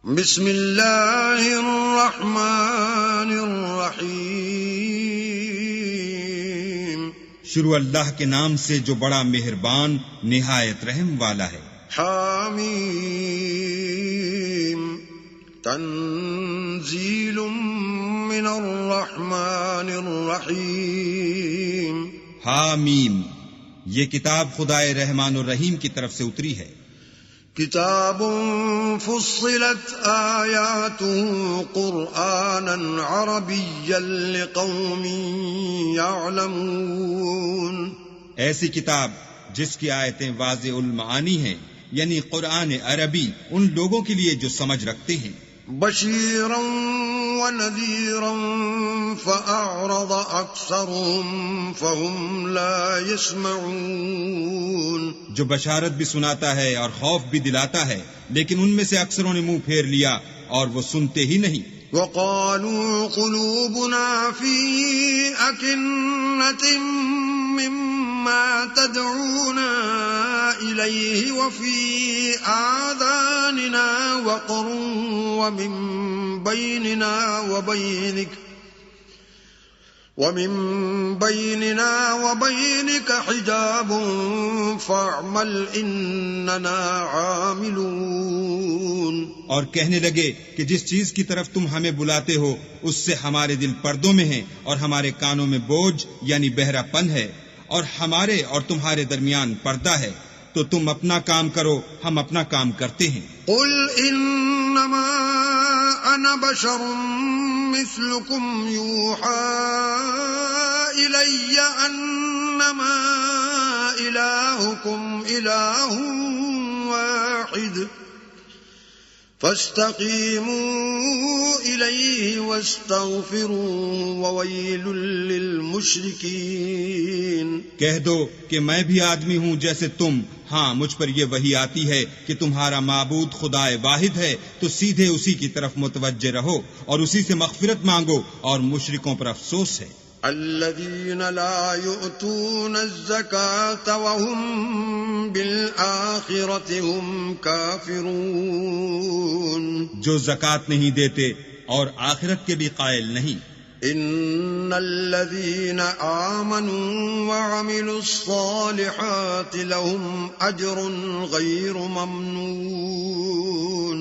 بسم اللہ الرحمن الرحیم، شروع اللہ کے نام سے جو بڑا مہربان نہایت رحم والا ہے۔ حامیم، تنزیل من الرحمن الرحیم۔ حامیم، یہ کتاب خدائے رحمان الرحیم کی طرف سے اتری ہے۔ کتاب فصلت آیاته قرآنا عربیا لقوم یعلمون، ایسی کتاب جس کی آیتیں واضح المعانی ہیں، یعنی قرآن عربی ان لوگوں کے لیے جو سمجھ رکھتے ہیں۔ بشیرا ونذیرا فأعرض اکثرهم فهم لا يسمعون، جو بشارت بھی سناتا ہے اور خوف بھی دلاتا ہے، لیکن ان میں سے اکثروں نے منہ پھیر لیا اور وہ سنتے ہی نہیں۔ وقالوا قلوبنا في أكنة مما تدعونا إليه وفي آذاننا وقر ومن بيننا وبينك حجاب فاعمل إننا عاملون، اور کہنے لگے کہ جس چیز کی طرف تم ہمیں بلاتے ہو اس سے ہمارے دل پردوں میں ہیں اور ہمارے کانوں میں بوجھ یعنی بہرا پن ہے، اور ہمارے اور تمہارے درمیان پردہ ہے، تو تم اپنا کام کرو، ہم اپنا کام کرتے ہیں۔ قل انما انا بشر مثلكم يوحى الي انما الهكم اله واحد فاستقیموا الیہ واستغفروہ وویل للمشرکین۔ کہہ دو کہ میں بھی آدمی ہوں جیسے تم، ہاں مجھ پر یہ وحی آتی ہے کہ تمہارا معبود خدا واحد ہے، تو سیدھے اسی کی طرف متوجہ رہو اور اسی سے مغفرت مانگو، اور مشرکوں پر افسوس ہے۔ الذین لا یؤتون الزکاة وهم بالآخرة هم کافرون، جو زکوٰۃ نہیں دیتے اور آخرت کے بھی قائل نہیں۔ ان الذین آمنوا وعملوا الصالحات لهم اجر غیر ممنون،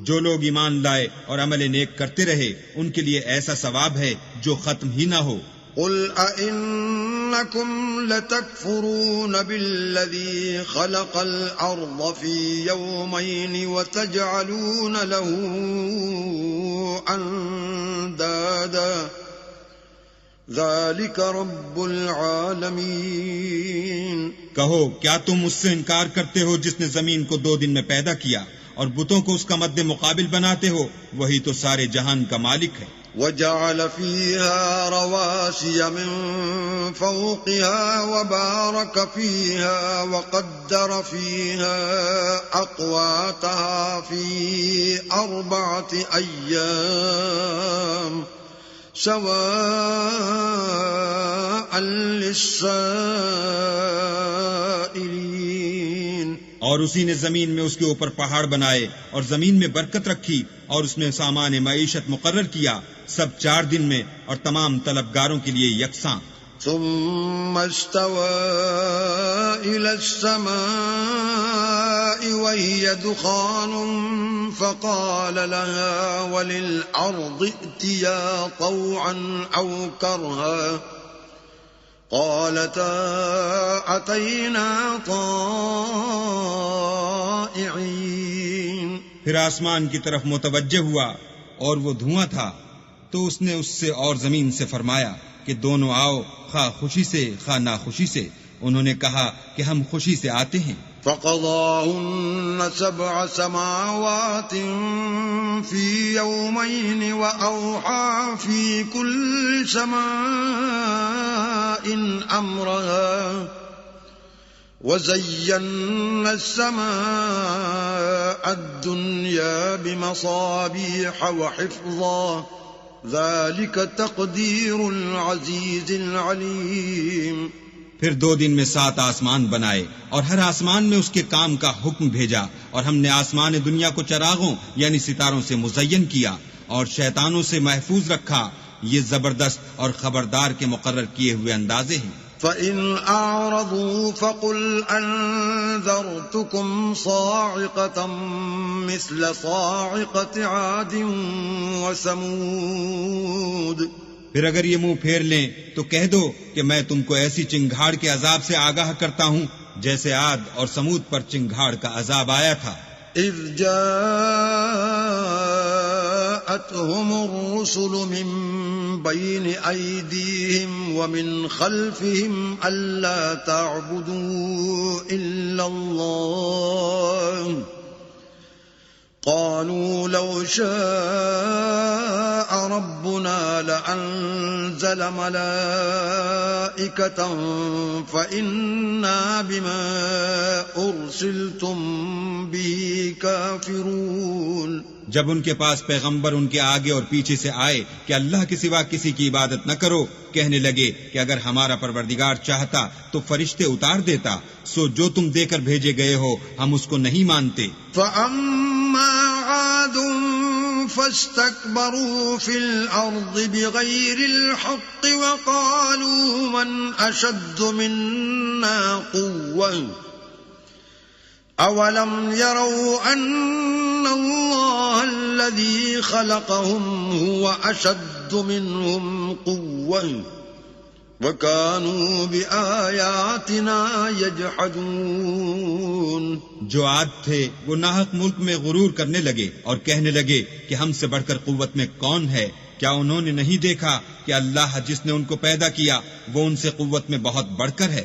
جو لوگ ایمان لائے اور عمل نیک کرتے رہے ان کے لیے ایسا ثواب ہے جو ختم ہی نہ ہو۔ قل أئنكم لتكفرون بالذي خلق الأرض في يومين وتجعلون له أندادا ذلك رب العالمين۔ کہو کیا تم اس سے انکار کرتے ہو جس نے زمین کو 2 دن میں پیدا کیا اور بتوں کو اس کا مد مقابل بناتے ہو؟ وہی تو سارے جہان کا مالک ہے۔ وجعل فيها رواسي من فوقها وبارك فيها وقدر فيها أقواتها في 4 أيام سواء للسائلين، اور اسی نے زمین میں اس کے اوپر پہاڑ بنائے اور زمین میں برکت رکھی اور اس میں سامان معیشت مقرر کیا، سب 4 دن میں اور تمام طلبگاروں کے لیے یکساں۔ ثم استوى إلى السماء وهي دخان فقال لها وللأرض ائتيا طوعا أو كرها قالتا أتينا طائعين۔ پھر آسمان کی طرف متوجہ ہوا اور وہ دھواں تھا، تو اس نے اس سے اور زمین سے فرمایا کہ دونوں آؤ، خواہ خوشی سے خواہ ناخوشی سے۔ انہوں نے کہا کہ ہم خوشی سے آتے ہیں۔ فقضاهن 7 سماوات في يومين وأوحى في كل سماء أمرها وزينا السماء الدنيا بمصابيح وحفظا ذلك تقدير العزيز العليم۔ پھر 2 دن میں 7 آسمان بنائے اور ہر آسمان میں اس کے کام کا حکم بھیجا، اور ہم نے آسمان دنیا کو چراغوں یعنی ستاروں سے مزین کیا اور شیطانوں سے محفوظ رکھا۔ یہ زبردست اور خبردار کے مقرر کیے ہوئے اندازے ہیں۔ فَإِنْ أَعْرَضُوا فَقُلْ أَنذَرْتُكُمْ صَاعِقَةً مِثْلَ صَاعِقَةِ عَادٍ وَثَمُودَ۔ پھر اگر یہ منہ پھیر لیں تو کہہ دو کہ میں تم کو ایسی چنگھاڑ کے عذاب سے آگاہ کرتا ہوں جیسے عاد اور سمود پر چنگھاڑ کا عذاب آیا تھا۔ اذ جاءتهم الرسل من بين أيديهم ومن خلفهم ألا تعبدوا إلا الله قالوا لو شاء ربنا لأنزل ملائكة فإنا بما أرسلتم به كافرون۔ جب ان کے پاس پیغمبر ان کے آگے اور پیچھے سے آئے کہ اللہ کے سوا کسی کی عبادت نہ کرو، کہنے لگے کہ اگر ہمارا پروردگار چاہتا تو فرشتے اتار دیتا، سو جو تم دے کر بھیجے گئے ہو ہم اس کو نہیں مانتے۔ فَأَمَّا عَادٌ فَاسْتَكْبَرُوا فِي الْأَرْضِ بِغَيْرِ الْحَقِّ وَقَالُوا مَنْ أَشَدُّ مِنَّا قُوَّةً أَوَلَمْ يَرَوْا أَنَّ اللَّهَ الَّذِي خَلَقَهُمْ هُوَ أَشَدُّ مِنْهُمْ قُوَّةً وَكَانُوا بِآيَاتِنَا يَجْحَدُونَ۔ جو عاد تھے وہ ناحق ملک میں غرور کرنے لگے اور کہنے لگے کہ ہم سے بڑھ کر قوت میں کون ہے؟ کیا انہوں نے نہیں دیکھا کہ اللہ جس نے ان کو پیدا کیا وہ ان سے قوت میں بہت بڑھ کر ہے،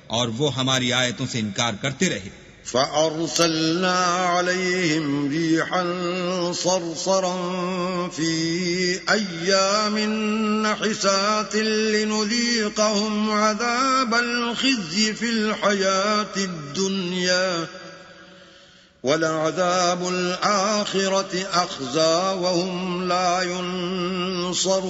اور وہ ہماری آیتوں سے انکار کرتے رہے۔ فَأَرْسَلْنَا عَلَيْهِمْ رِيحًا صَرْصَرًا فِي أَيَّامٍ نَحِسَاتٍ لِنُذِيقَهُمْ عَذَابَ الْخِزْيِ فِي الْحَيَاةِ الدُّنْيَا وَلَعَذَابُ الْآخِرَةِ أَخْزَىٰ وَهُمْ لَا يُنصَرُونَ۔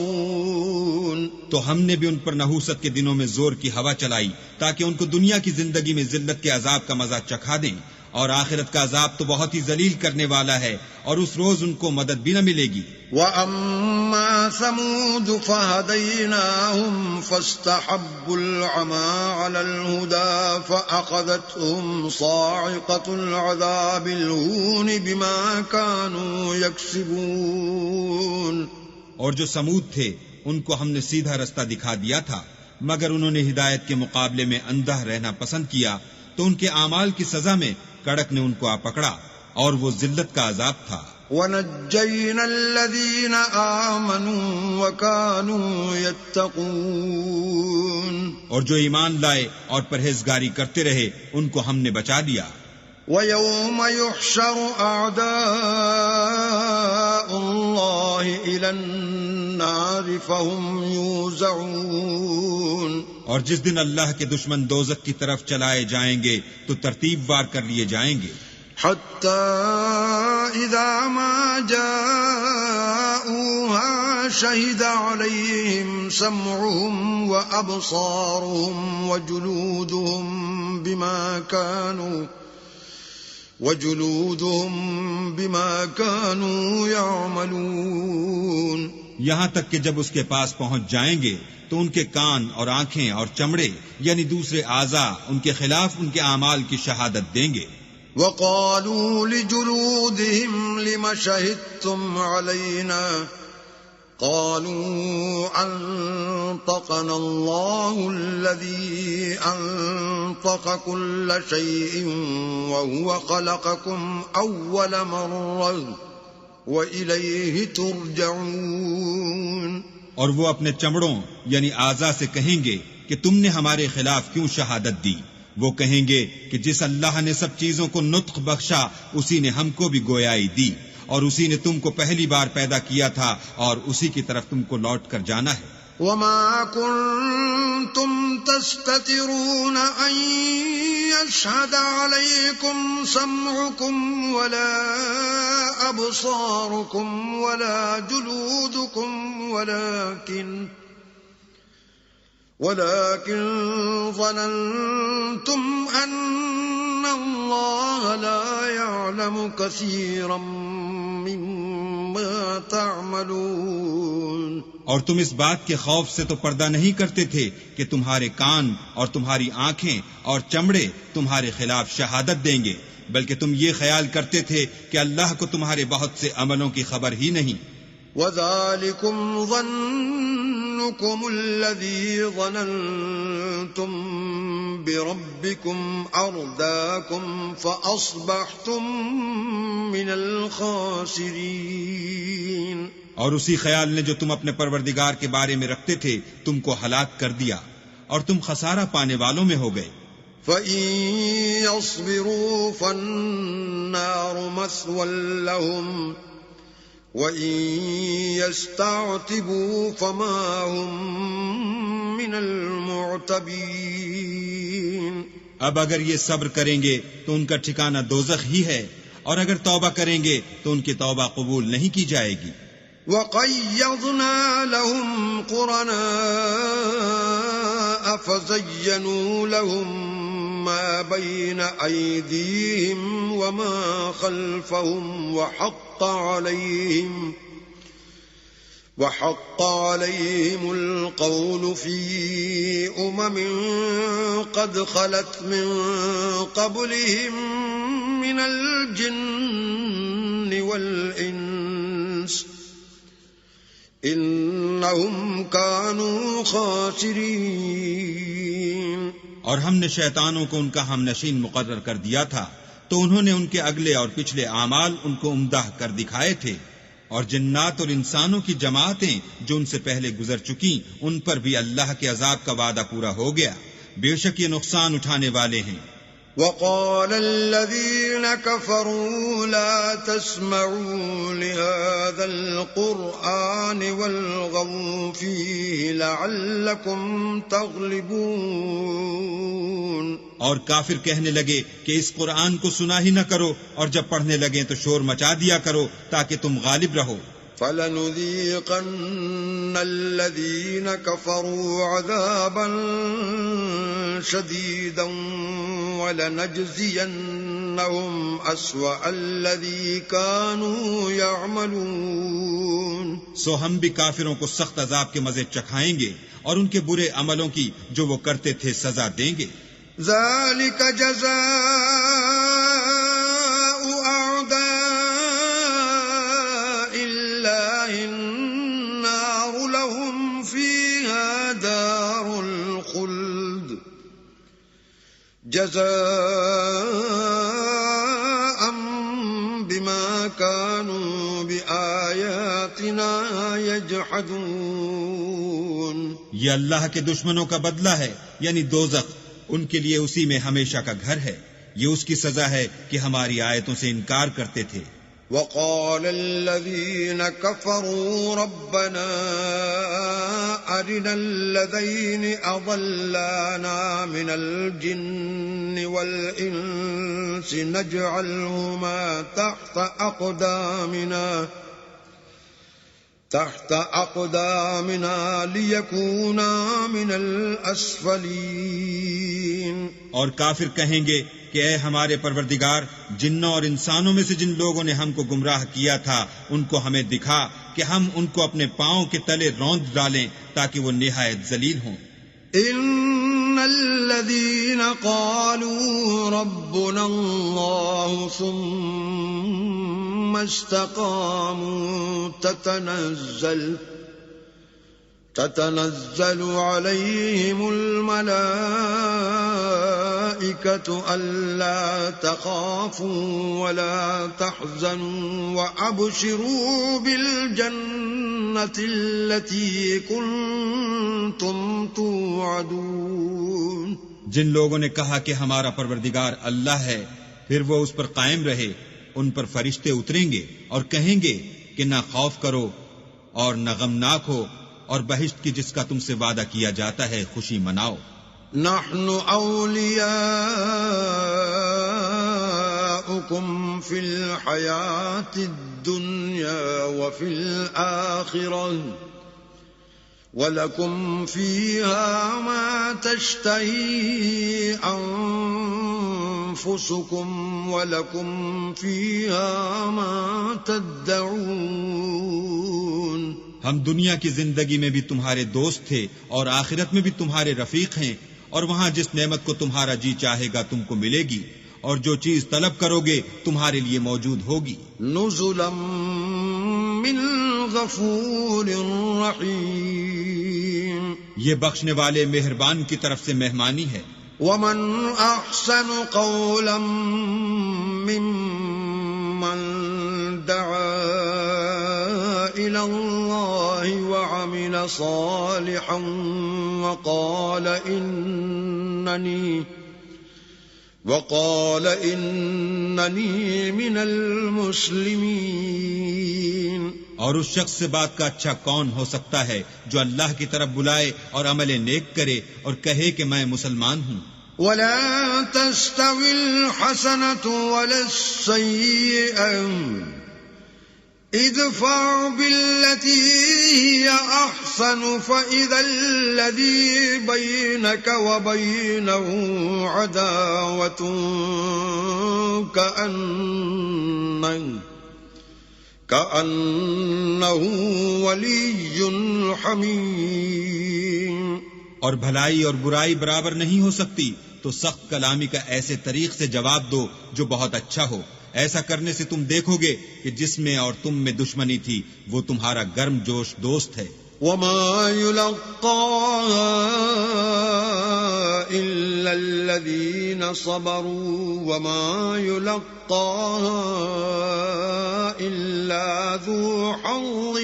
تو ہم نے بھی ان پر نحوست کے دنوں میں زور کی ہوا چلائی تاکہ ان کو دنیا کی زندگی میں ذلت کے عذاب کا مزہ چکھا دیں، اور آخرت کا عذاب تو بہت ہی ذلیل کرنے والا ہے، اور اس روز ان کو مدد بھی نہ ملے گی۔ وَأَمَّا ثَمُودُ فَهَدَيْنَاهُمْ فَاسْتَحَبُّوا الْعَمَىٰ عَلَى الْهُدَىٰ فَأَخَذَتْهُمْ صَاعِقَةُ الْعَذَابِ الْهُونِ بِمَا كَانُوا يَكْسِبُونَ۔ اور جو سمود تھے ان کو ہم نے سیدھا رستہ دکھا دیا تھا، مگر انہوں نے ہدایت کے مقابلے میں اندھا رہنا پسند کیا، تو ان کے اعمال کی سزا میں کڑک نے ان کو آ پکڑا، اور وہ ذلت کا عذاب تھا۔ وَنَجَّيْنَا الَّذِينَ آمَنُوا وَكَانُوا يَتَّقُونَ۔ اور جو ایمان لائے اور پرہیزگاری کرتے رہے ان کو ہم نے بچا لیا۔ وَيَوْمَ يُحْشَرُ أَعْدَاءُ اللَّهِ إِلَى النَّارِ فَهُمْ يُوزَعُونَ۔ اور جس دن اللہ کے دشمن دوزخ کی طرف چلائے جائیں گے تو ترتیب وار کر لیے جائیں گے۔ حَتَّى إِذَا مَا جَاءُوهَا شَهِدَ عَلَيْهِمْ سَمْعُهُمْ وَأَبْصَارُهُمْ وَجُلُودُهُمْ بِمَا كَانُوا يَعْمَلُونَ۔ یہاں تک کہ جب اس کے پاس پہنچ جائیں گے تو ان کے کان اور آنکھیں اور چمڑے یعنی دوسرے اعضاء ان کے خلاف ان کے اعمال کی شہادت دیں گے۔ وَقَالُوا لِجُلُودِهِمْ لِمَ شَهِدتُّمْ عَلَيْنَا قَالُوا أَنطَقَنَا اللَّهُ الَّذِي أَنطَقَ كُلَّ شَيْءٍ وَهُوَ خَلَقَكُمْ أَوَّلَ مَرَّةٍ وَإِلَيْهِ تُرْجَعُونَ۔ اور وہ اپنے چمڑوں یعنی اعضاء سے کہیں گے کہ تم نے ہمارے خلاف کیوں شہادت دی؟ وہ کہیں گے کہ جس اللہ نے سب چیزوں کو نطق بخشا اسی نے ہم کو بھی گویائی دی، اور اسی نے تم کو پہلی بار پیدا کیا تھا، اور اسی کی طرف تم کو لوٹ کر جانا ہے۔ وَمَا كُنتُمْ تَسْتَتِرُونَ أَن يَشْهَدَ عَلَيْكُمْ سَمْعُكُمْ وَلَا أَبْصَارُكُمْ وَلَا جُلُودُكُمْ ولكن ظننتم أن الله لا يعلم كثيرا مما تعملون. اور تم اس بات کے خوف سے تو پردہ نہیں کرتے تھے کہ تمہارے کان اور تمہاری آنکھیں اور چمڑے تمہارے خلاف شہادت دیں گے، بلکہ تم یہ خیال کرتے تھے کہ اللہ کو تمہارے بہت سے عملوں کی خبر ہی نہیں. وَذَلِكُمْ ظَنُّكُمُ الَّذِي ظَنَنْتُمْ بِرَبِّكُمْ أَرْدَاكُمْ فَأَصْبَحْتُمْ مِنَ الْخَاسِرِينَ. اور اسی خیال نے جو تم اپنے پروردگار کے بارے میں رکھتے تھے تم کو ہلاک کر دیا اور تم خسارہ پانے والوں میں ہو گئے. فَإِن يَصْبِرُوا فَالنَّارُ مَثْوًى لَهُمْ وَإِن يَسْتَعْتِبُوا فَمَا هُمْ مِنَ الْمُعْتَبِينَ. اب اگر یہ صبر کریں گے تو ان کا ٹھکانہ دوزخ ہی ہے، اور اگر توبہ کریں گے تو ان کی توبہ قبول نہیں کی جائے گی. وَقَيَّضْنَا لَهُمْ قُرَنَاءَ فَزَيَّنُوا لَهُم مَّا بَيْنَ أَيْدِيهِمْ وَمَا خَلْفَهُمْ وَحَقَّ عَلَيْهِمُ الْقَوْلُ فِي أُمَمٍ قَدْ خَلَتْ مِن قَبْلِهِم مِّنَ الْجِنِّ وَالْإِنسِ إِنَّهُمْ كَانُوا خَاسِرِينَ. اور ہم نے شیطانوں کو ان کا ہم نشین مقرر کر دیا تھا، تو انہوں نے ان کے اگلے اور پچھلے اعمال ان کو عمدہ کر دکھائے تھے، اور جنات اور انسانوں کی جماعتیں جو ان سے پہلے گزر چکی ان پر بھی اللہ کے عذاب کا وعدہ پورا ہو گیا. بے شک یہ نقصان اٹھانے والے ہیں. وَقَالَ الَّذِينَ كَفَرُوا لَا تَسْمَعُوا لِهَذَا الْقُرْآنِ وَالْغَوْا فِيهِ لَعَلَّكُمْ تَغْلِبُونَ. اور کافر کہنے لگے کہ اس قرآن کو سنا ہی نہ کرو، اور جب پڑھنے لگیں تو شور مچا دیا کرو تاکہ تم غالب رہو. فَلَنُذِيقَنَّ الَّذِينَ كَفَرُوا عَذَابًا شَدِيدًا وَلَنَجْزِيَنَّهُمْ أَسْوَأَ الَّذِي كَانُوا يَعْمَلُونَ. سو ہم بھی کافروں کو سخت عذاب کے مزے چکھائیں گے اور ان کے برے عملوں کی جو وہ کرتے تھے سزا دیں گے. ذَلِكَ جَزَاءُ أَعْدَاءِ اللَّهِ النَّارُ لَهُمْ فِيهَا دَارُ الْخُلْدِ جَزَاءً بِمَا كَانُوا بِآيَاتِنَا يَجْحَدُونَ. یہ اللہ کے دشمنوں کا بدلہ ہے، یعنی دوزخ، ان کے لیے اسی میں ہمیشہ کا گھر ہے. یہ اس کی سزا ہے کہ ہماری آیتوں سے انکار کرتے تھے. وَقَالَ الَّذِينَ كَفَرُوا رَبَّنَا أَرِنَا الَّذَيْنِ أَضَلَّانَا مِنَ الْجِنِّ وَالْإِنسِ نَجْعَلْهُمَا تحت أقدامنا ليكونا من الأسفلين. اور کافر کہیں گے کہ اے ہمارے پروردگار، جنوں اور انسانوں میں سے جن لوگوں نے ہم کو گمراہ کیا تھا ان کو ہمیں دکھا کہ ہم ان کو اپنے پاؤں کے تلے روند ڈالیں تاکہ وہ نہایت ذلیل ہوں. ان الذين قالوا ربنا الله ثم استقاموا تتنزل عليهم الملائكة ألا تخافوا ولا تحزنوا وأبشروا بالجنة التي كنتم توعدون. جن لوگوں نے کہا کہ ہمارا پروردگار اللہ ہے، پھر وہ اس پر قائم رہے، ان پر فرشتے اتریں گے اور کہیں گے کہ نہ خوف کرو اور نہ غمناک ہو، اور بہشت کی جس کا تم سے وعدہ کیا جاتا ہے خوشی مناؤ. نحن اولیاؤکم فی الحیات الدنیا وفی الآخرہ وَلَكُمْ فِيهَا مَا تَشْتَهِي أَنفُسُكُمْ وَلَكُمْ فِيهَا مَا تَدَّعُونَ ہم دنیا کی زندگی میں بھی تمہارے دوست تھے اور آخرت میں بھی تمہارے رفیق ہیں، اور وہاں جس نعمت کو تمہارا جی چاہے گا تم کو ملے گی، اور جو چیز طلب کرو گے تمہارے لیے موجود ہوگی۔ نزلا من غفور رحیم، یہ بخشنے والے مہربان کی طرف سے مہمانی ہے۔ ومن احسن قولا ممن دعا الى اللہ وعمل صالحا وقال اننی من المسلمین۔ اور اس شخص سے بات کا اچھا کون ہو سکتا ہے جو اللہ کی طرف بلائے اور عمل نیک کرے اور کہے کہ میں مسلمان ہوں۔ ولا تستوی الحسنة ولا السیئة ادفع بالتي هي احسن فاذا الذي بينك وبينه عداوة كأنه ولي حميم۔ اور بھلائی اور برائی برابر نہیں ہو سکتی، تو سخت کلامی کا ایسے طریق سے جواب دو جو بہت اچھا ہو۔ ایسا کرنے سے تم دیکھو گے کہ جس میں اور تم میں دشمنی تھی وہ تمہارا گرم جوش دوست ہے۔ وما يلقاها إلا الذين صبروا وما يلقاها إلا ذو حظ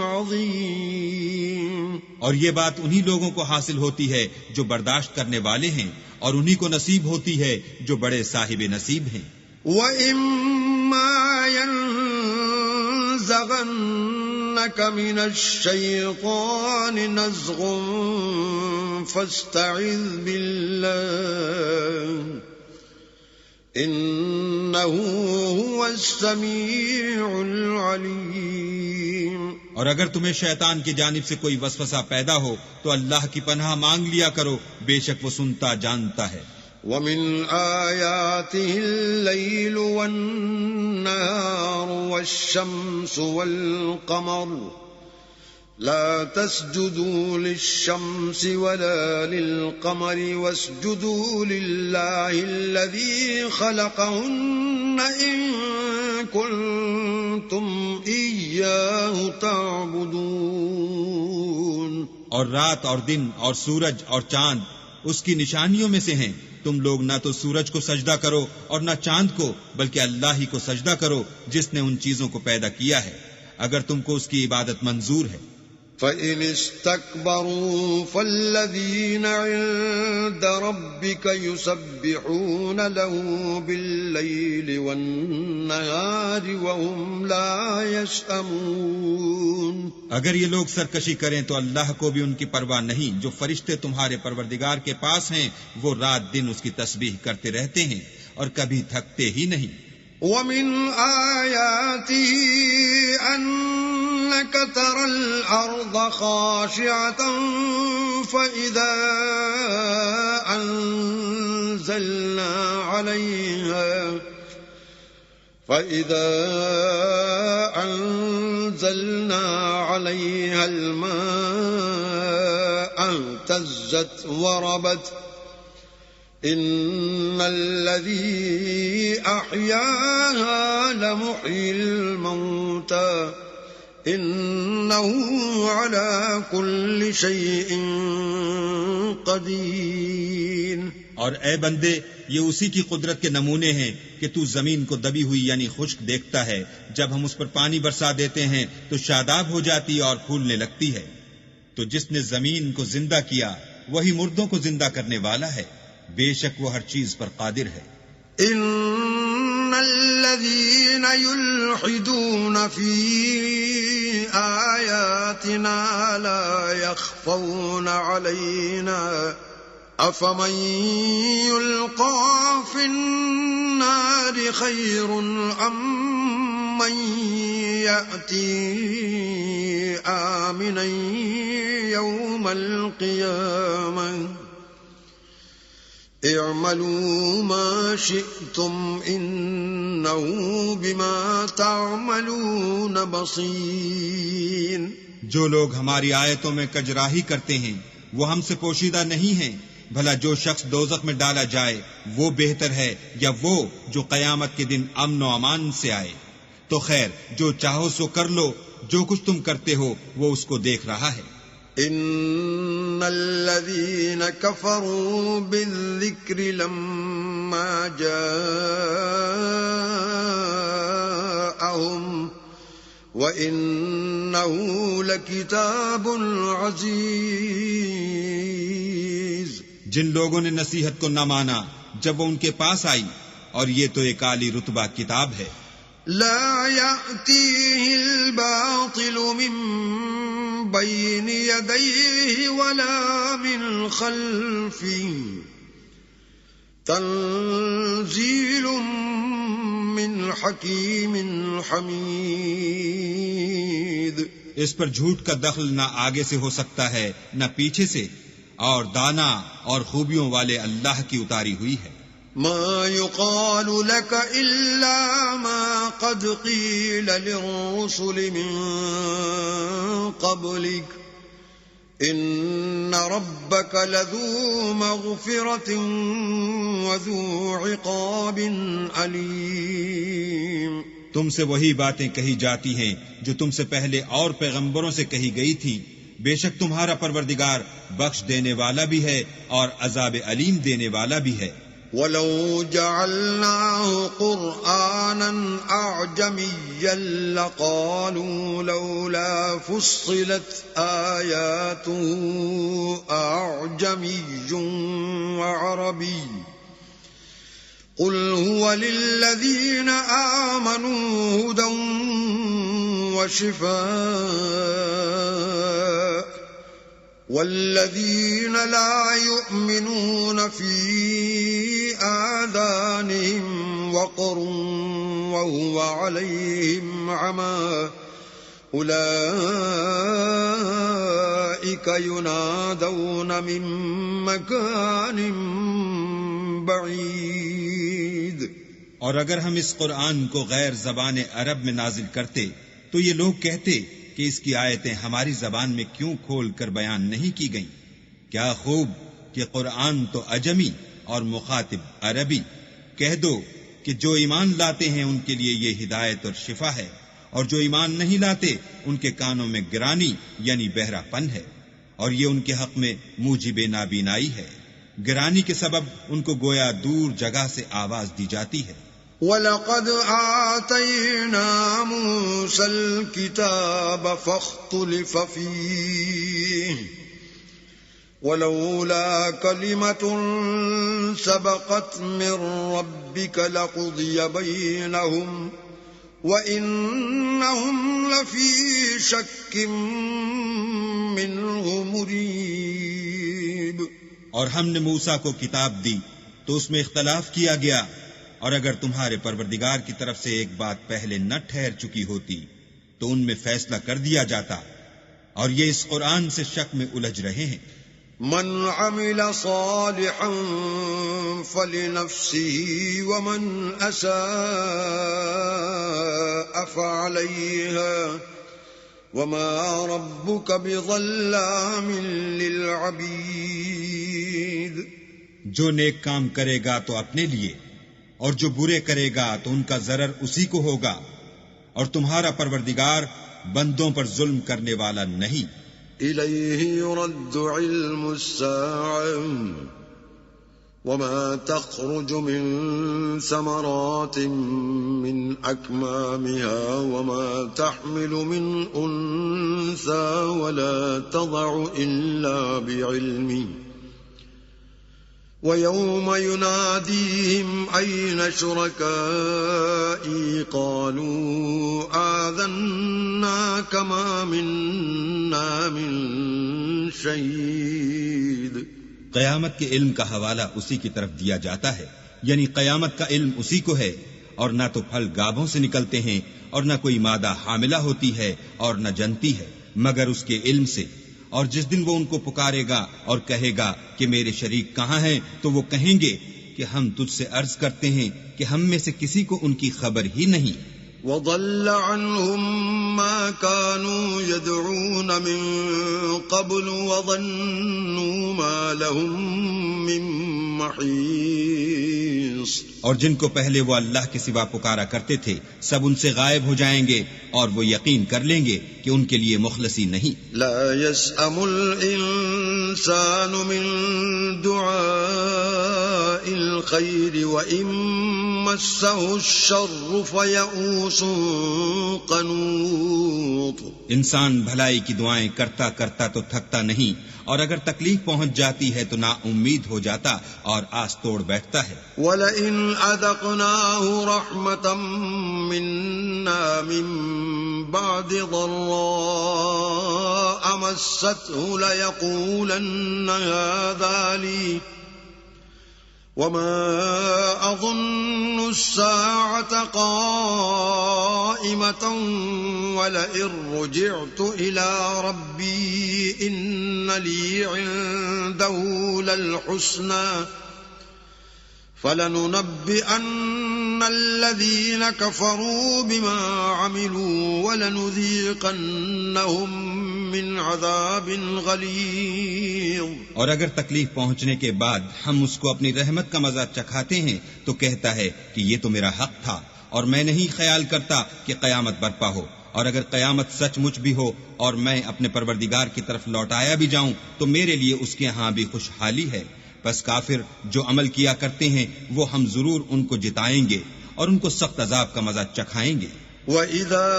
عظيم۔ اور یہ بات انہی لوگوں کو حاصل ہوتی ہے جو برداشت کرنے والے ہیں، اور انہی کو نصیب ہوتی ہے جو بڑے صاحب نصیب ہیں۔ وَإِمَّا يَنزَغَنَّكَ مِنَ الشَّيْطَانِ نَزْغٌ فَاسْتَعِذْ بِاللَّهِ إِنَّهُ هُوَ السَّمِيعُ الْعَلِيمُ۔ اور اگر تمہیں شیطان کی جانب سے کوئی وسوسہ پیدا ہو تو اللہ کی پناہ مانگ لیا کرو، بے شک وہ سنتا جانتا ہے۔ وَمِنْ آيَاتِهِ اللَّيْلُ وَالنَّهَارُ وَالشَّمْسُ وَالْقَمَرُ لَا تَسْجُدُوا لِلشَّمْسِ وَلَا لِلْقَمَرِ وَاسْجُدُوا لِلَّهِ الَّذِي خَلَقَهُنَّ إِن كُنتُمْ إِيَّاهُ تَعْبُدُونَ۔ اور رات اور دن اور سورج اور چاند اس کی نشانیوں میں سے ہیں، تم لوگ نہ تو سورج کو سجدہ کرو اور نہ چاند کو، بلکہ اللہ ہی کو سجدہ کرو جس نے ان چیزوں کو پیدا کیا ہے، اگر تم کو اس کی عبادت منظور ہے۔ فَإِنِ اسْتَكْبَرُوا فَالَّذِينَ عِندَ رَبِّكَ يُسَبِّحُونَ لَهُ بِاللَّيْلِ وَالنَّهَارِ وَهُمْ لَا يَسْأَمُونَ۔ اگر یہ لوگ سرکشی کریں تو اللہ کو بھی ان کی پرواہ نہیں، جو فرشتے تمہارے پروردگار کے پاس ہیں وہ رات دن اس کی تسبیح کرتے رہتے ہیں اور کبھی تھکتے ہی نہیں۔ وَمِنْ آيَاتِهِ أَنَّكَ تَرَى الْأَرْضَ خَاشِعَةً فَإِذَا أَنزَلْنَا عَلَيْهَا الْمَاءَ اهْتَزَّتْ وَرَبَتْ إِنَّ الَّذِي أَحْيَاهَا لَمُحْيِي الْمَوْتَى إِنَّهُ عَلَى كُلِّ شَيْءٍ قَدِيرٌ۔ اور اے بندے، یہ اسی کی قدرت کے نمونے ہیں کہ تو زمین کو دبی ہوئی یعنی خشک دیکھتا ہے، جب ہم اس پر پانی برسا دیتے ہیں تو شاداب ہو جاتی اور پھولنے لگتی ہے۔ تو جس نے زمین کو زندہ کیا وہی مردوں کو زندہ کرنے والا ہے، بے شک وہ ہر چیز پر قادر ہے۔ ان الذين يلحدون في آياتنا لا يخفون علينا افمن يلقى في النار خير ام من يأتي آمنا يوم القيامة اعملوا ما شئتم إنه بما تعملون بصير. جو لوگ ہماری آیتوں میں کجراہی کرتے ہیں وہ ہم سے پوشیدہ نہیں ہیں. بھلا جو شخص دوزخ میں ڈالا جائے وہ بہتر ہے یا وہ جو قیامت کے دن امن و امان سے آئے؟ تو خیر جو چاہو سو کر لو، جو کچھ تم کرتے ہو وہ اس کو دیکھ رہا ہے. ان الذين كفروا بالذكر لما جاءهم وانه لكتاب عزيز. جن لوگوں نے نصیحت کو نہ مانا جب وہ ان کے پاس آئی، اور یہ تو ایک عالی رتبہ کتاب ہے. لا يأتيه الباطل من بين يديه ولا من خلفه تنزيل من حكيم حميد. اس پر جھوٹ کا دخل نہ آگے سے ہو سکتا ہے نہ پیچھے سے، اور دانا اور خوبیوں والے اللہ کی اتاری ہوئی ہے. ما يقال لك إلا ما قد قيل للرسل من قبلك إن ربك لذو مغفرة وذو عقاب أليم. تم سے وہی باتیں کہی جاتی ہیں جو تم سے پہلے اور پیغمبروں سے کہی گئی تھی. بے شک تمہارا پروردگار بخش دینے والا بھی ہے اور عذاب علیم دینے والا بھی ہے. وَلَوْ جَعَلْنَاهُ قُرْآنًا أَعْجَمِيًّا لَقَالُوا لَوْلَا فُصِّلَتْ آيَاتُهُ أَعْجَمِيٌّ وَعَرَبِيٌّ قُلْ هُوَ لِلَّذِينَ آمَنُوا هُدًى وَشِفَاءٌ وَالَّذِينَ لَا يُؤْمِنُونَ فِي آذَانِهِمْ وَقْرٌ وَهُوَ عَلَيْهِمْ عَمًى أُولَئِكَ يُنَادَوْنَ مِن مَّكَانٍ بَعِيدٍ. اور اگر ہم اس قرآن کو غیر زبان عرب میں نازل کرتے تو یہ لوگ کہتے کہ اس کی آیتیں ہماری زبان میں کیوں کھول کر بیان نہیں کی گئیں؟ کیا خوب کہ قرآن تو عجمی اور مخاطب عربی. کہہ دو کہ جو ایمان لاتے ہیں ان کے لیے یہ ہدایت اور شفا ہے، اور جو ایمان نہیں لاتے ان کے کانوں میں گرانی یعنی بہرا پن ہے، اور یہ ان کے حق میں موجب نابینائی ہے. گرانی کے سبب ان کو گویا دور جگہ سے آواز دی جاتی ہے. وَلَقَدْ آتَيْنَا مُوسَى الْكِتَابَ فَاخْتُلِفَ فِيهِ وَلَوْلَا كَلِمَةٌ سَبَقَتْ مِنْ رَبِّكَ لَقُضِيَ بَيْنَهُمْ وَإِنَّهُمْ لَفِي شَكٍّ مِّنْهُ مُرِيبٍ. اور ہم نے موسیٰ کو کتاب دی تو اس میں اختلاف کیا گیا، اور اگر تمہارے پروردگار کی طرف سے ایک بات پہلے نہ ٹھہر چکی ہوتی تو ان میں فیصلہ کر دیا جاتا، اور یہ اس قرآن سے شک میں الجھ رہے ہیں. من عمل صالحا فلنفسه ومن اساء فعليها وما ربك بظلام للعبید. جو نیک کام کرے گا تو اپنے لیے، اور جو برے کرے گا تو ان کا ضرر اسی کو ہوگا، اور تمہارا پروردگار بندوں پر ظلم کرنے والا نہیں. الیہ یرد علم الساعة وما تخرج من ثمرات من اکمامها وما تحمل من انثى ولا تضع الا بعلمه وَيَوْمَ يُنَادِيهِمْ أَيْنَ شُرَكَائِي قَالُوا آذَنَّاكَ مَا مِنَّا مِن شَهِيدٍ. قیامت کے علم کا حوالہ اسی کی طرف دیا جاتا ہے، یعنی قیامت کا علم اسی کو ہے، اور نہ تو پھل گابھوں سے نکلتے ہیں اور نہ کوئی مادہ حاملہ ہوتی ہے اور نہ جنتی ہے مگر اس کے علم سے. اور جس دن وہ ان کو پکارے گا اور کہے گا کہ میرے شریک کہاں ہیں، تو وہ کہیں گے کہ ہم تجھ سے عرض کرتے ہیں کہ ہم میں سے کسی کو ان کی خبر ہی نہیں. وضل عنهم ما كانوا يدعون من قبل وظنوا ما لهم من محيص. اور جن کو پہلے وہ اللہ کے سوا پکارا کرتے تھے سب ان سے غائب ہو جائیں گے اور وہ یقین کر لیں گے کہ ان کے لیے مخلصی نہیں. لا يسأم الإنسان من دعاء الخير وإن مسه الشر فيئوس قنوط. انسان بھلائی کی دعائیں کرتا کرتا تو تھکتا نہیں، اور اگر تکلیف پہنچ جاتی ہے تو نا امید ہو جاتا اور آس توڑ بیٹھتا ہے. وَلَئِنْ أَذَقْنَاهُ رَحْمَةً مِنَّا مِن بَعْدِ ضَرَّاءَ مَسَّتْهُ لَيَقُولَنَّ هَذَا لِي وَمَا أَظُنُّ السَّاعَةَ قَائِمَةً وَلَئِن رُّجِعْتُ إِلَى رَبِّي إِنَّ لِي عِندَهُ لَلْحُسْنَى فَلَنُنَبِّئَنَّ الَّذِينَ كَفَرُوا بِمَا عَمِلُوا وَلَنُذِيقَنَّهُم مِّنْ عَذَابٍ غَلِيظٍ. اور اگر تکلیف پہنچنے کے بعد ہم اس کو اپنی رحمت کا مزہ چکھاتے ہیں تو کہتا ہے کہ یہ تو میرا حق تھا اور میں نہیں خیال کرتا کہ قیامت برپا ہو. اور اگر قیامت سچ مچ بھی ہو اور میں اپنے پروردگار کی طرف لوٹایا بھی جاؤں تو میرے لیے اس کے ہاں بھی خوشحالی ہے. بس کافر جو عمل کیا کرتے ہیں وہ ہم ضرور ان کو جتائیں گے اور ان کو سخت عذاب کا مزہ چکھائیں گے. وَإِذَا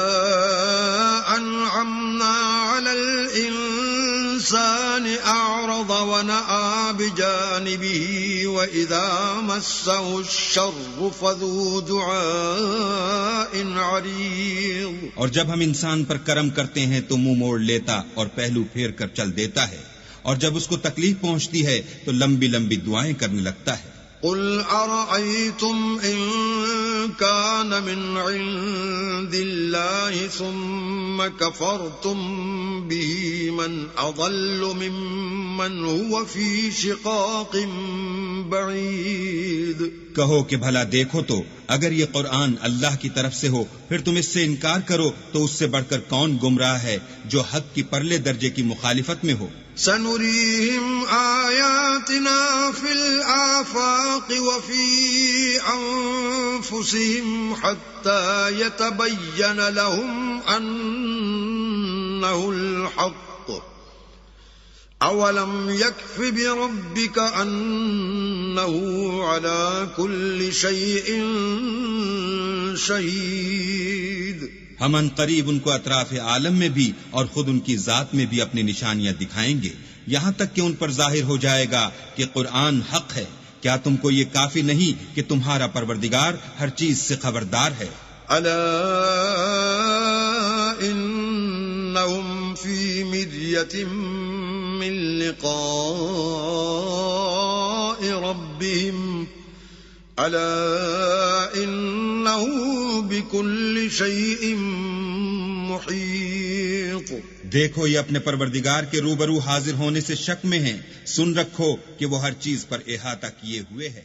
أَنْعَمْنَا عَلَى الْإِنسَانِ أَعْرَضَ وَنَأَىٰ بِجَانِبِهِ وَإِذَا مَسَّهُ الشَّرُّ فَذُو دُعَاءٍ عَرِيضٍ. اور جب ہم انسان پر کرم کرتے ہیں تو منہ موڑ لیتا اور پہلو پھیر کر چل دیتا ہے، اور جب اس کو تکلیف پہنچتی ہے تو لمبی لمبی دعائیں کرنے لگتا ہے. قل أرأيتم إن كان من عند الله ثم كفرتم به من أضل ممن هو في شقاق بعيد. کہو کہ بھلا دیکھو تو اگر یہ قرآن اللہ کی طرف سے ہو پھر تم اس سے انکار کرو تو اس سے بڑھ کر کون گمراہ ہے جو حق کی پرلے درجے کی مخالفت میں ہو. سنريهم آياتنا في الآفاق وفي أنفسهم حتى يتبين لهم أنه الحق. أولم يكف بربك أنه على كل شيء شهيد. ہم ان قریب ان کو اطراف عالم میں بھی اور خود ان کی ذات میں بھی اپنی نشانیاں دکھائیں گے یہاں تک کہ ان پر ظاہر ہو جائے گا کہ قرآن حق ہے. کیا تم کو یہ کافی نہیں کہ تمہارا پروردگار ہر چیز سے خبردار ہے؟ الا انہم فی مریۃ من لقاء ربہم الا انہ بکل شیء محیط. دیکھو یہ اپنے پروردگار کے روبرو حاضر ہونے سے شک میں ہیں، سن رکھو کہ وہ ہر چیز پر احاطہ کیے ہوئے ہے.